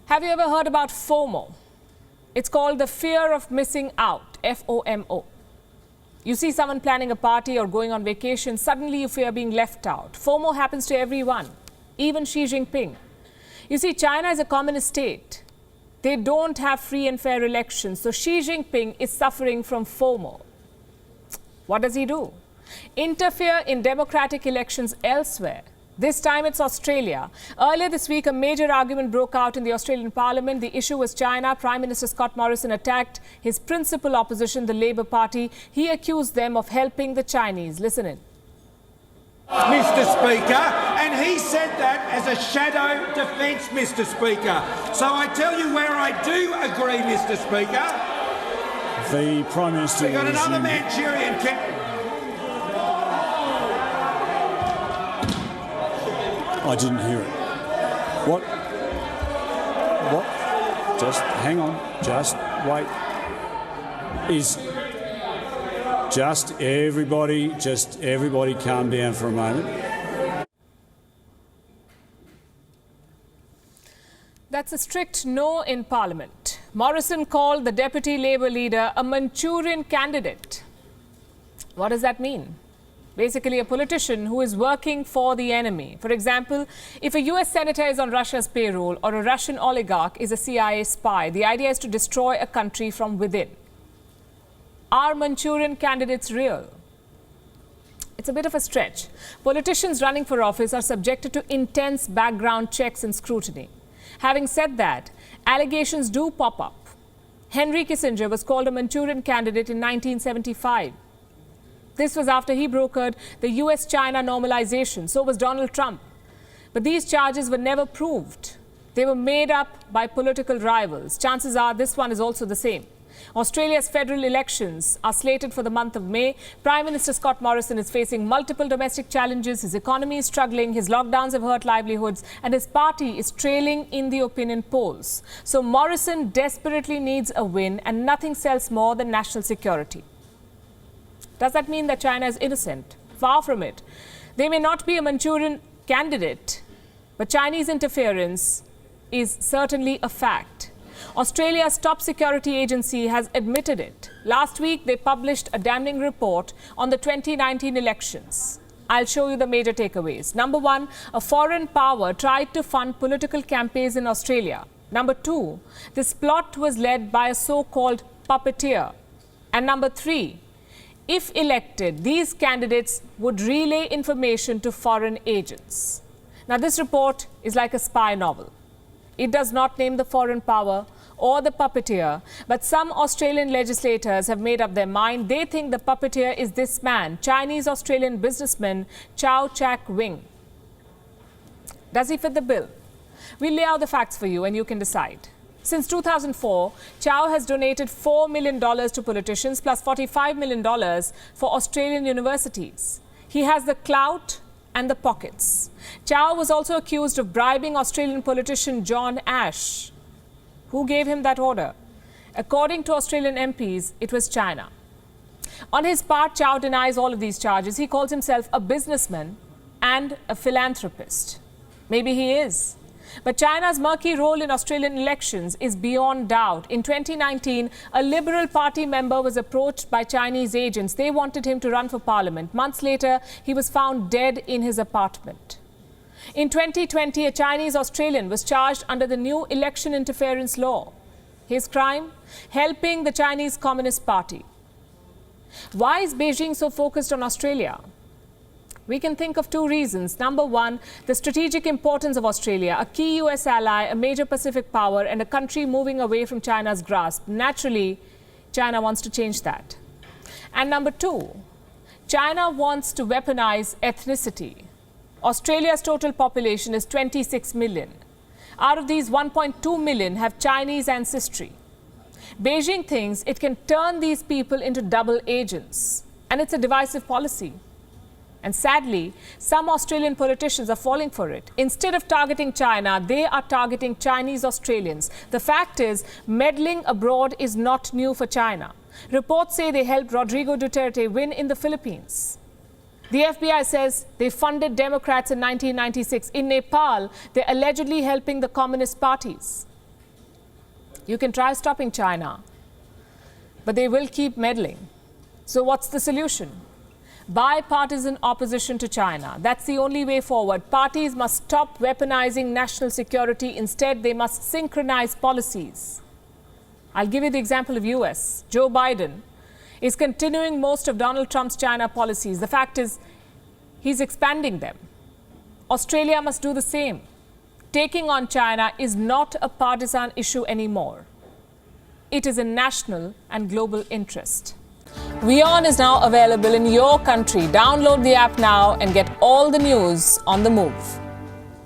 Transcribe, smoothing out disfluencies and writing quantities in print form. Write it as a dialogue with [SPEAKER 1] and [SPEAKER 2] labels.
[SPEAKER 1] Have you ever heard about FOMO? It's called the fear of missing out, FOMO. You see someone planning a party or going on vacation, suddenly you fear being left out. FOMO happens to everyone, even Xi Jinping. You see, China is a communist state. They don't have free and fair elections, so Xi Jinping is suffering from FOMO. What does he do? Interfere in democratic elections elsewhere. This time it's Australia. Earlier this week, a major argument broke out in the Australian Parliament. The issue was China. Prime Minister Scott Morrison attacked his principal opposition, the Labour Party. He accused them of helping the Chinese. Listen in.
[SPEAKER 2] Mr. Speaker, and he said that as a shadow defence, Mr. Speaker. So I tell you where I do agree, Mr. Speaker.
[SPEAKER 3] The Prime Minister...
[SPEAKER 2] We've got another Manchurian Candidate.
[SPEAKER 3] I didn't hear it. What? Just hang on. Just wait. Just everybody calm down for a moment.
[SPEAKER 1] That's a strict no in Parliament. Morrison called the Deputy Labour leader a Manchurian candidate. What does that mean? Basically, a politician who is working for the enemy. For example, if a US senator is on Russia's payroll or a Russian oligarch is a CIA spy, the idea is to destroy a country from within. Are Manchurian candidates real? It's a bit of a stretch. Politicians running for office are subjected to intense background checks and scrutiny. Having said that, allegations do pop up. Henry Kissinger was called a Manchurian candidate in 1975. This was after he brokered the US-China normalization. So was Donald Trump. But these charges were never proved. They were made up by political rivals. Chances are this one is also the same. Australia's federal elections are slated for the month of May. Prime Minister Scott Morrison is facing multiple domestic challenges. His economy is struggling, his lockdowns have hurt livelihoods, and his party is trailing in the opinion polls. So Morrison desperately needs a win, and nothing sells more than national security. Does that mean that China is innocent? Far from it. They may not be a Manchurian candidate, but Chinese interference is certainly a fact. Australia's top security agency has admitted it. Last week, they published a damning report on the 2019 elections. I'll show you the major takeaways. Number one, a foreign power tried to fund political campaigns in Australia. Number two, this plot was led by a so-called puppeteer. And number three, if elected, these candidates would relay information to foreign agents. Now, this report is like a spy novel. It does not name the foreign power or the puppeteer, but some Australian legislators have made up their mind. They think the puppeteer is this man, Chinese-Australian businessman Chow Chak Wing. Does he fit the bill? We'll lay out the facts for you and you can decide. Since 2004, Chow has donated $4 million to politicians plus $45 million for Australian universities. He has the clout and the pockets. Chow was also accused of bribing Australian politician John Ash. Who gave him that order? According to Australian MPs, it was China. On his part, Chow denies all of these charges. He calls himself a businessman and a philanthropist. Maybe he is. But China's murky role in Australian elections is beyond doubt. In 2019, a Liberal Party member was approached by Chinese agents. They wanted him to run for parliament. Months later, he was found dead in his apartment. In 2020, a Chinese Australian was charged under the new election interference law. His crime? Helping the Chinese Communist Party. Why is Beijing so focused on Australia? We can think of two reasons. Number one, the strategic importance of Australia, a key US ally, a major Pacific power, and a country moving away from China's grasp. Naturally, China wants to change that. And number two, China wants to weaponize ethnicity. Australia's total population is 26 million. Out of these, 1.2 million have Chinese ancestry. Beijing thinks it can turn these people into double agents, and it's a divisive policy. And sadly, some Australian politicians are falling for it. Instead of targeting China, they are targeting Chinese Australians. The fact is, meddling abroad is not new for China. Reports say they helped Rodrigo Duterte win in the Philippines. The FBI says they funded Democrats in 1996. In Nepal, they're allegedly helping the communist parties. You can try stopping China, but they will keep meddling. So what's the solution? Bipartisan opposition to China. That's the only way forward. Parties must stop weaponizing national security. Instead, they must synchronize policies. I'll give you the example of US. Joe Biden is continuing most of Donald Trump's China policies. The fact is, he's expanding them. Australia must do the same. Taking on China is not a partisan issue anymore. It is a national and global interest. WION is now available in your country. Download the app now and get all the news on the move.